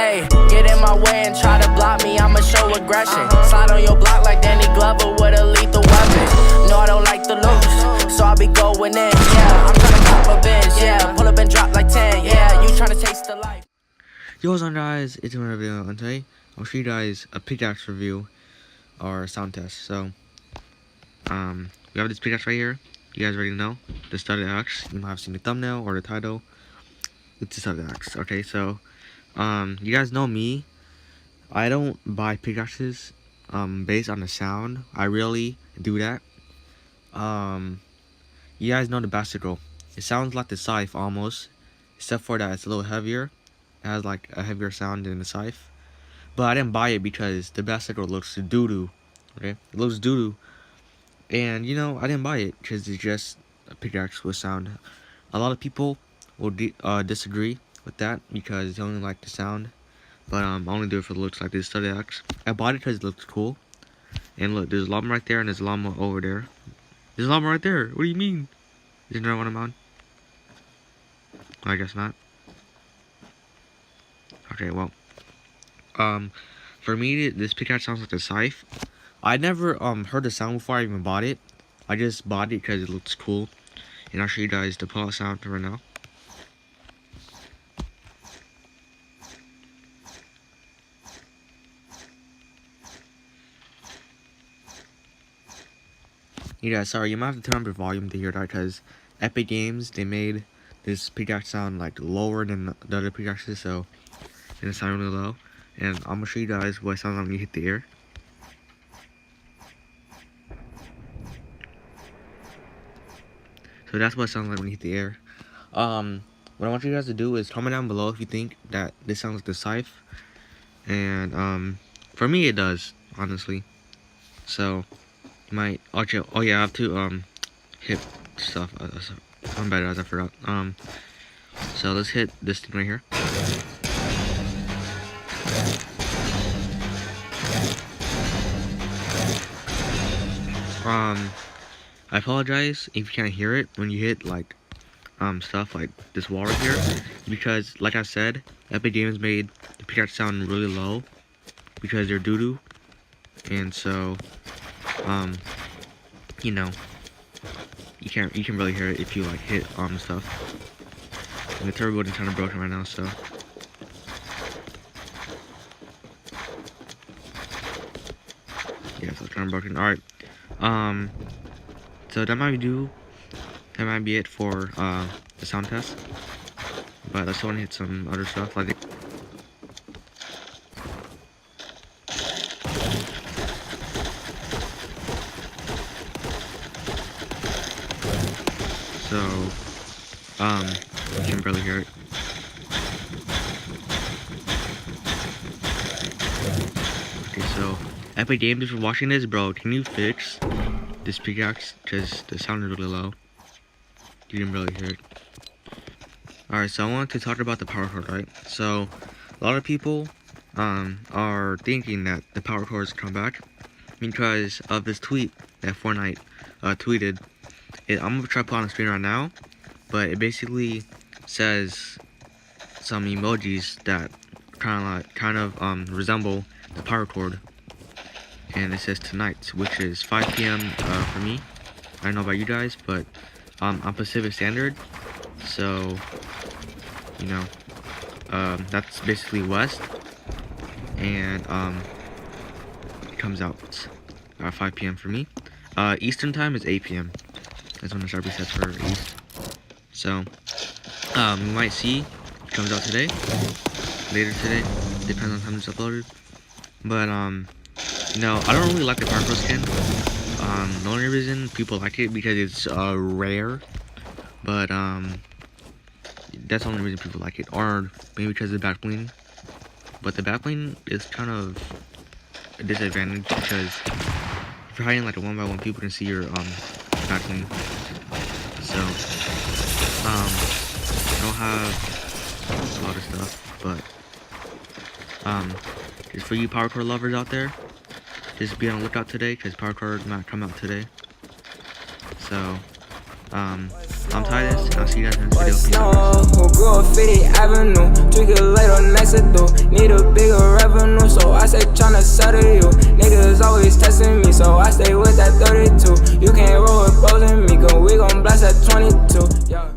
Ayy, get in my way and try to block me, I'ma show aggression. Slide on your block like Danny Glover with a lethal weapon. No, I don't like to lose, so I'll be going in, yeah. I'm tryna cop a Benz, yeah. Pull up and drop like 10, yeah. You tryna taste the life. Yo, what's on, guys? It's another video, and today I'll show you guys a pickaxe review or sound test. So, we have this pickaxe right here. You guys already know the studded axe. You might have seen the thumbnail or the title. It's the studded axe. Okay, so you guys know me. I don't buy pickaxes based on the sound. I really do that. You guys know the bicycle. It sounds like the Scythe almost, except for that it's a little heavier. It has like a heavier sound than the Scythe. But I didn't buy it because the bicycle looks doo-doo. Okay? It looks doo-doo. And, you know, I didn't buy it because it's just a pickaxe with sound. A lot of people will disagree with that because they only like the sound. But I only do it for the looks, like this studded axe. I bought it because it looks cool. And look, there's a llama right there and there's a llama over there. There's a llama right there. What do you mean? Is there one of mine? I guess not. Okay, well. For me, this pickaxe sounds like a Scythe. I never heard the sound before I even bought it. I just bought it because it looks cool. And I'll show you guys the pull-out sound right now. You guys, sorry, you might have to turn up your volume to hear that because Epic Games, they made this pickaxe sound like lower than the other pickaxes, so it sounds really low. And I'm gonna show you guys what it sounds like when you hit the air. So that's what it sounds like when you hit the air. What I want you guys to do is comment down below if you think that this sounds like the Scythe. And for me it does, honestly. So you might oh yeah, I have to hit stuff. I'm better as I forgot. So let's hit this thing right here. I apologize if you can't hear it when you hit like stuff like this wall right here, because like I said, Epic Games made the pickaxe sound really low because they're doo-doo, and so you know, you can really hear it if you like hit stuff. And the turbo is kind of broken right now, so yeah, so it's kind of broken. All right, so that might be it for the sound test. But I still want to hit some other stuff like. So, you can barely hear it. Okay, so Epic Games, if you're watching this, bro, can you fix this pickaxe? Because the sound is really low. You didn't really hear it. Alright, so I wanted to talk about the power cord, right? So, a lot of people are thinking that the power cord is come back because of this tweet that Fortnite tweeted. I'm gonna try to put on the screen right now, but it basically says some emojis that kind of resemble the power cord, and it says tonight, which is 5 p.m. For me. I don't know about you guys, but I'm Pacific Standard, so you know, that's basically west, and it comes out at 5 p.m. for me. Eastern time is 8 p.m. That's when the sharpie sets for East. So, you might see it comes out today, later today, depends on the time it's uploaded. But, no, I don't really like the power cord skin. The only reason people like it because it's rare, but that's the only reason people like it, or maybe because of the back bling. But the back bling is kind of a disadvantage because if you're hiding like a 1x1, people can see your back bling. So I don't have a lot of stuff, but just for you power cord lovers out there, just be on the lookout today because power cord might come out today. So I'm Tidus, and I'll see you guys in the Boy, next video. Snow, who grew up 50 Avenue, tweak it later next to do. Need a bigger revenue, so I stay tryna settle you. Niggas always testing me, so I stay with that 32. You can't roll with bros in me, cause we gon' blast at 22. Yeah.